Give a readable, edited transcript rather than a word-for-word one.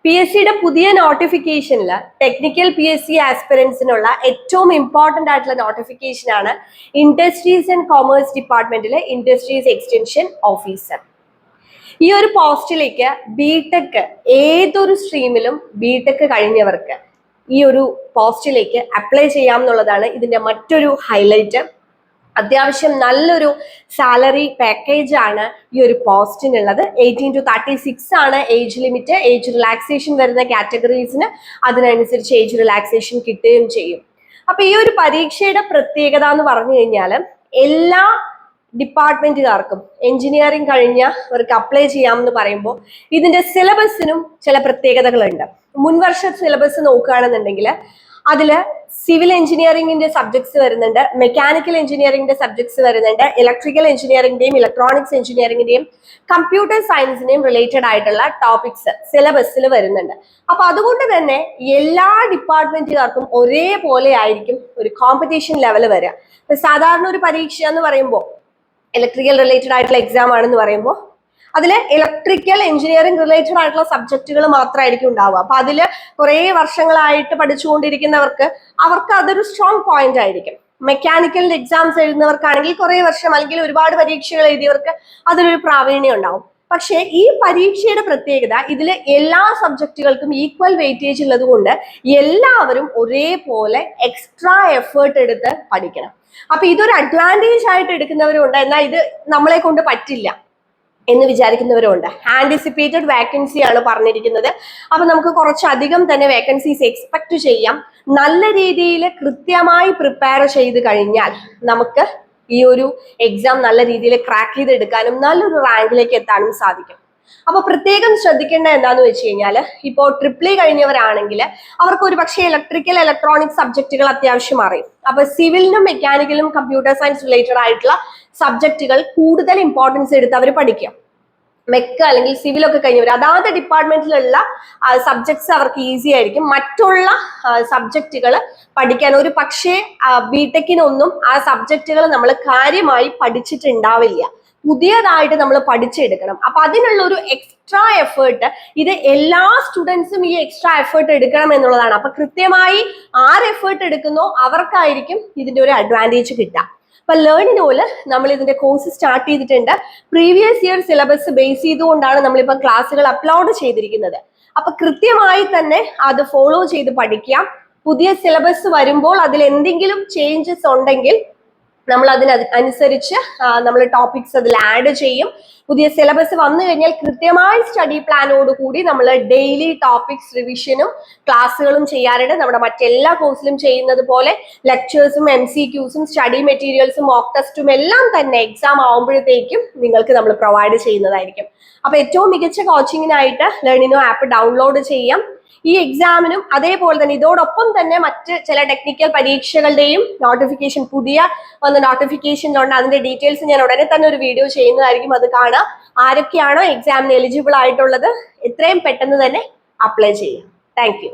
PSCയുടെ പുതിയ നോട്ടിഫിക്കേഷനിൽ technical PSC ആസ്പിറൻസിനുള്ള ഏറ്റവും important ആയിട്ടുള്ള നോട്ടിഫിക്കേഷൻ ആണ് ഇൻഡസ്ട്രീസ് ആൻഡ് കോമേഴ്സ് ഡിപ്പാർട്ട്മെന്റിലെ ഇൻഡസ്ട്രീസ് എക്സ്റ്റൻഷൻ ഓഫീസർ. ഈ ഒരു പോസ്റ്റിലേക്ക് ബിടെക് ഏതൊരു സ്ട്രീമിലും ബിടെക് കഴിഞ്ഞവർക്ക് ഈ ഒരു പോസ്റ്റിലേക്ക് അപ്ലൈ ചെയ്യാം എന്നുള്ളതാണ് ഇതിന്റെ മറ്റൊരു ഹൈലൈറ്റ്. അത്യാവശ്യം നല്ലൊരു സാലറി പാക്കേജ് ആണ് ഈ ഒരു പോസ്റ്റിനുള്ളത്. 18 to 36 ആണ് ഏജ് ലിമിറ്റ്. ഏജ് റിലാക്സേഷൻ വരുന്ന കാറ്റഗറീസിന് അതിനനുസരിച്ച് ഏജ് റിലാക്സേഷൻ കിട്ടുകയും ചെയ്യും. അപ്പൊ ഈ ഒരു പരീക്ഷയുടെ പ്രത്യേകത എന്ന് പറഞ്ഞു കഴിഞ്ഞാൽ എല്ലാ ഡിപ്പാർട്ട്മെന്റുകാർക്കും എഞ്ചിനീയറിംഗ് കഴിഞ്ഞവർക്ക് അപ്ലൈ ചെയ്യാമെന്ന് പറയുമ്പോൾ ഇതിന്റെ സിലബസിനും ചില പ്രത്യേകതകളുണ്ട്. മുൻവർഷ സിലബസ് നോക്കുകയാണെന്നുണ്ടെങ്കിൽ അതില് സിവിൽ എഞ്ചിനീയറിംഗിന്റെ സബ്ജക്ട്സ് വരുന്നുണ്ട്, മെക്കാനിക്കൽ എഞ്ചിനീയറിംഗിന്റെ സബ്ജക്ട്സ് വരുന്നുണ്ട്, ഇലക്ട്രിക്കൽ എഞ്ചിനീയറിംഗിന്റെയും ഇലക്ട്രോണിക്സ് എഞ്ചിനീയറിംഗിന്റെയും കമ്പ്യൂട്ടർ സയൻസിന്റെയും റിലേറ്റഡ് ആയിട്ടുള്ള ടോപ്പിക്സ് സിലബസിൽ വരുന്നുണ്ട്. അപ്പൊ അതുകൊണ്ട് തന്നെ എല്ലാ ഡിപ്പാർട്ട്മെന്റുകാർക്കും ഒരേപോലെ ആയിരിക്കും ഒരു കോമ്പറ്റീഷൻ ലെവൽ വരിക. സാധാരണ ഒരു പരീക്ഷ എന്ന് പറയുമ്പോൾ ഇലക്ട്രിക്കൽ റിലേറ്റഡ് ആയിട്ടുള്ള എക്സാം ആണെന്ന് പറയുമ്പോൾ അതില് ഇലക്ട്രിക്കൽ എഞ്ചിനീയറിംഗ് റിലേറ്റഡ് ആയിട്ടുള്ള സബ്ജക്റ്റുകൾ മാത്രമായിരിക്കും ഉണ്ടാവുക. അപ്പൊ അതില് കുറെ വർഷങ്ങളായിട്ട് പഠിച്ചുകൊണ്ടിരിക്കുന്നവർക്ക് അതൊരു സ്ട്രോങ് പോയിന്റ് ആയിരിക്കും. മെക്കാനിക്കൽ എക്സാംസ് എഴുതുന്നവർക്കാണെങ്കിൽ കുറെ വർഷം അല്ലെങ്കിൽ ഒരുപാട് പരീക്ഷകൾ എഴുതിയവർക്ക് അതിലൊരു പ്രാവീണ്യം ഉണ്ടാവും. പക്ഷേ ഈ പരീക്ഷയുടെ പ്രത്യേകത ഇതിലെ എല്ലാ സബ്ജക്റ്റുകൾക്കും ഈക്വൽ വെയിറ്റേജ് ഉള്ളത് കൊണ്ട് എല്ലാവരും ഒരേപോലെ എക്സ്ട്രാ എഫേർട്ട് എടുത്ത് പഠിക്കണം. അപ്പൊ ഇതൊരു അഡ്വാൻറ്റേജ് ആയിട്ട് എടുക്കുന്നവരുണ്ട്, എന്നാൽ ഇത് നമ്മളെ കൊണ്ട് പറ്റില്ല എന്ന് വിചാരിക്കുന്നവരുണ്ട്. ആന്റിസിപ്പേറ്റഡ് വാക്കൻസി ആണ് പറഞ്ഞിരിക്കുന്നത്. അപ്പൊ നമുക്ക് കുറച്ചധികം തന്നെ വേക്കൻസീസ് എക്സ്പെക്ട് ചെയ്യാം. നല്ല രീതിയിൽ കൃത്യമായി പ്രിപ്പയർ ചെയ്ത് കഴിഞ്ഞാൽ നമുക്ക് ഈ ഒരു എക്സാം നല്ല രീതിയിൽ ക്രാക്ക് ചെയ്തെടുക്കാനും നല്ലൊരു റാങ്കിലേക്ക് എത്താനും സാധിക്കും. അപ്പൊ പ്രത്യേകം ശ്രദ്ധിക്കേണ്ട എന്താന്ന് വെച്ച് കഴിഞ്ഞാൽ ഇപ്പോൾ ട്രിപ്പിൾ കഴിഞ്ഞവരാണെങ്കിൽ അവർക്ക് ഒരു പക്ഷേ ഇലക്ട്രിക്കൽ ഇലക്ട്രോണിക്സ് സബ്ജക്റ്റുകൾ അത്യാവശ്യം അറിയും. അപ്പൊ സിവിലിനും മെക്കാനിക്കലും കമ്പ്യൂട്ടർ സയൻസ് റിലേറ്റഡ് ആയിട്ടുള്ള സബ്ജക്റ്റുകൾ കൂടുതൽ ഇമ്പോർട്ടൻസ് എടുത്ത് അവർ പഠിക്കും. മെക്ക അല്ലെങ്കിൽ സിവിലൊക്കെ കഴിഞ്ഞവർ അതാത് ഡിപ്പാർട്ട്മെന്റിലുള്ള സബ്ജക്ട്സ് അവർക്ക് ഈസി ആയിരിക്കും. മറ്റുള്ള സബ്ജക്റ്റുകൾ പഠിക്കാൻ ഒരു പക്ഷേ ബിടെക്കിനൊന്നും ആ സബ്ജക്റ്റുകൾ നമ്മൾ കാര്യമായി പഠിച്ചിട്ടുണ്ടാവില്ല. പുതിയതായിട്ട് നമ്മൾ പഠിച്ചെടുക്കണം. അപ്പൊ അതിനുള്ള ഒരു എക്സ്ട്രാ എഫേർട്ട് ഇത് എല്ലാ സ്റ്റുഡൻസും ഈ എക്സ്ട്രാ എഫേർട്ട് എടുക്കണം എന്നുള്ളതാണ്. അപ്പൊ കൃത്യമായി ആര് എഫേർട്ട് എടുക്കുന്നോ അവർക്കായിരിക്കും ഇതിന്റെ ഒരു അഡ്വാൻറ്റേജ് കിട്ടുക. അപ്പൊ ലേണിനോല് നമ്മൾ ഇതിന്റെ കോഴ്സ് സ്റ്റാർട്ട് ചെയ്തിട്ടുണ്ട്. പ്രീവിയസ് ഇയർ സിലബസ് ബേസ് ചെയ്തുകൊണ്ടാണ് നമ്മളിപ്പോ ക്ലാസ്സുകൾ അപ്ലോഡ് ചെയ്തിരിക്കുന്നത്. അപ്പൊ കൃത്യമായി തന്നെ അത് ഫോളോ ചെയ്ത് പഠിക്കാം. പുതിയ സിലബസ് വരുമ്പോൾ അതിൽ എന്തെങ്കിലും ചേഞ്ചസ് ഉണ്ടെങ്കിൽ നമ്മൾ അതിനനുസരിച്ച് നമ്മൾ ടോപ്പിക്സ് അതിൽ ആഡ് ചെയ്യും. പുതിയ സിലബസ് വന്നു കഴിഞ്ഞാൽ കൃത്യമായി സ്റ്റഡി പ്ലാനോട് കൂടി നമ്മൾ ഡെയിലി ടോപ്പിക്സ് റിവിഷനും ക്ലാസ്സുകളും ചെയ്യാറുണ്ട്. നമ്മുടെ മറ്റെല്ലാ കോഴ്സിലും ചെയ്യുന്നത് പോലെ ലെക്ചേഴ്സും MCQസും സ്റ്റഡി മെറ്റീരിയൽസും മോക്ക് ടെസ്റ്റും എല്ലാം തന്നെ എക്സാം ആവുമ്പോഴത്തേക്കും നിങ്ങൾക്ക് നമ്മൾ പ്രൊവൈഡ് ചെയ്യുന്നതായിരിക്കും. അപ്പൊ ഏറ്റവും മികച്ച കോച്ചിങ്ങിനായിട്ട് ലേണിനോ ആപ്പ് ഡൗൺലോഡ് ചെയ്യാം. ഈ എക്സാമിനും അതേപോലെ തന്നെ ഇതോടൊപ്പം തന്നെ മറ്റ് ചില ടെക്നിക്കൽ പരീക്ഷകളുടെയും നോട്ടിഫിക്കേഷൻ പുതിയ വന്ന നോട്ടിഫിക്കേഷനിലുണ്ട്. അതിന്റെ ഡീറ്റെയിൽസ് ഞാൻ ഉടനെ തന്നെ ഒരു വീഡിയോ ചെയ്യുന്നതായിരിക്കും. അത് കാണാം. ആരൊക്കെയാണോ എക്സാമിന് എലിജിബിൾ ആയിട്ടുള്ളത് എത്രയും പെട്ടെന്ന് തന്നെ അപ്ലൈ ചെയ്യാം. Thank you.